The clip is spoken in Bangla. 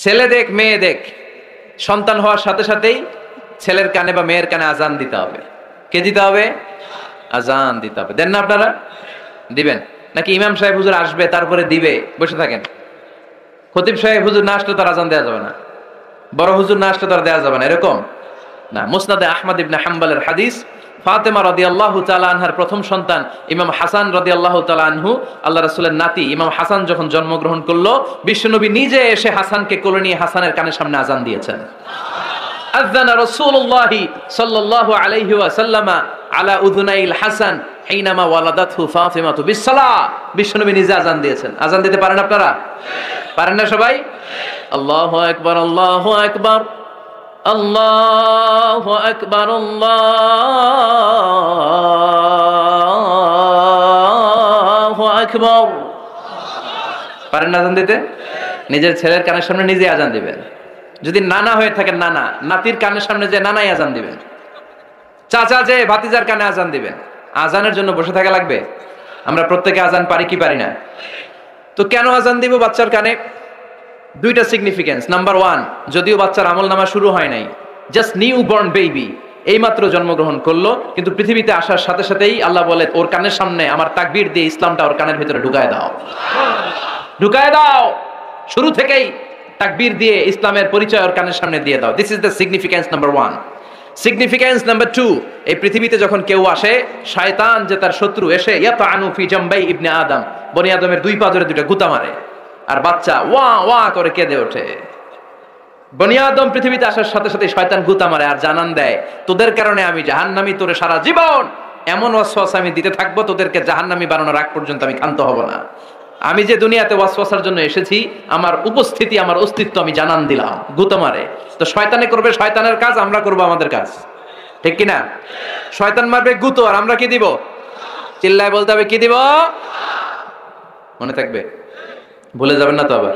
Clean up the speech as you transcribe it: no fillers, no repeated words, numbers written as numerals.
ছেলে দেখ মেয়ে দেখ, সন্তান হওয়ার সাথে সাথেই ছেলের কানে বা মেয়ের কানে আজান দিতে হবে। কে দিতে হবে? আজান দিতে হবে। দেন না আপনারা? দিবেন নাকি ইমাম সাহেব হুজুর আসবে তারপরে দিবে বসে থাকেন? খতিব সাহেব হুজুর না আসলে তার আজান দেওয়া যাবে না, বড় হুজুর না আসলে তার দেওয়া যাবে না, এরকম না। মুসনাদে আহমদ ইবনে হাম্বলের হাদিস, ফাতেমা রাদিয়াল্লাহু তাআলা আনহার প্রথম সন্তান ইমাম হাসান রাদিয়াল্লাহু তাআলা আনহু, আল্লাহ রাসূলের নাতি ইমাম হাসান যখন জন্মগ্রহণ করলো, বিশ্বনবী নিজে এসে হাসানকে কোলে নিয়ে হাসানের কানের সামনে আজান দিয়েছেন। আযানা রাসূলুল্লাহি সাল্লাল্লাহু আলাইহি ওয়াসাল্লাম আলা উযুনাইল হাসান হিনামা ওয়ালাদাতহু ফাতিমাতু বিসসালাহ। বিশ্বনবী নিজে আজান দিয়েছেন। আজান দিতে পারেন আপনারা? পারেন না সবাই? আল্লাহু আকবার, আল্লাহু আকবার, আল্লাহু আকবার, আল্লাহু আকবার। পারেন না আজান দিতে? নিজের ছেলের কানের সামনে নিজে আজান দিবেন। যদি নানা হয়ে থাকেন, নানা নাতির কানের সামনে যে নানাই আজান দিবেন, চাচা যে ভাতিজার কানে আজান দিবেন। আজানের জন্য বসে থাকা লাগবে? আমরা প্রত্যেকে আজান পারি কি পারি না? তো কেন আজান দিব বাচ্চার কানে? দুইটা সিগনিফিকেন্স। নাম্বার ওয়ান, যদিও বাচ্চার আমল নামা শুরু হয় নাই, জাস্ট নিউ বর্ন বেবি, এইমাত্র জন্মগ্রহণ করলো, কিন্তু পৃথিবীতে আসার সাথে সাথেই আল্লাহ বলে ওর কানের সামনে আমার তাকবীর দিয়ে ইসলামটা ওর কানের ভিতরে ঢুকায় দাও, ঢুকায় দাও। শুরু থেকেই তাকবীর দিয়ে ইসলামের পরিচয় ওর কানের সামনে দিয়ে দাও। This is the significance number one. Significance number two, এই পৃথিবীতে যখন কেউ আসে, শয়তান যে তার শত্রু, এসে ইয়াতানু ফি জামবাই ইবনে আদম, বনি আদমের দুই পা ধরে দুইটা গুতা মারে, আর বাচ্চা ওয়া ওয়া করে কেঁদে ওঠে। বনি আদম পৃথিবীতে আসার সাথে সাথে শয়তান গুতা মারে আর জানান দেয়, তোদের কারণে আমি জাহান্নামী, তোরে সারা জীবন এমন ওয়াসওয়াসা আমি দিতে থাকবো, তোদেরকে জাহান্নামী বানানোর আগ পর্যন্ত আমি ক্ষান্ত হব না। আমি যে দুনিয়াতে ওয়াসওয়াসার জন্য এসেছি, আমার উপস্থিতি, আমার অস্তিত্ব আমি জানান দিলাম। গুতা মারে। তো শয়তানে করবে শয়তানের কাজ, আমরা করব আমাদের কাজ, ঠিক কিনা? শয়তান মারবে গুতো, আর আমরা কি দিব? চিল্লায় বলতে হবে কি দিব? মনে থাকবে, ভুলে যাবেন না তো আবার।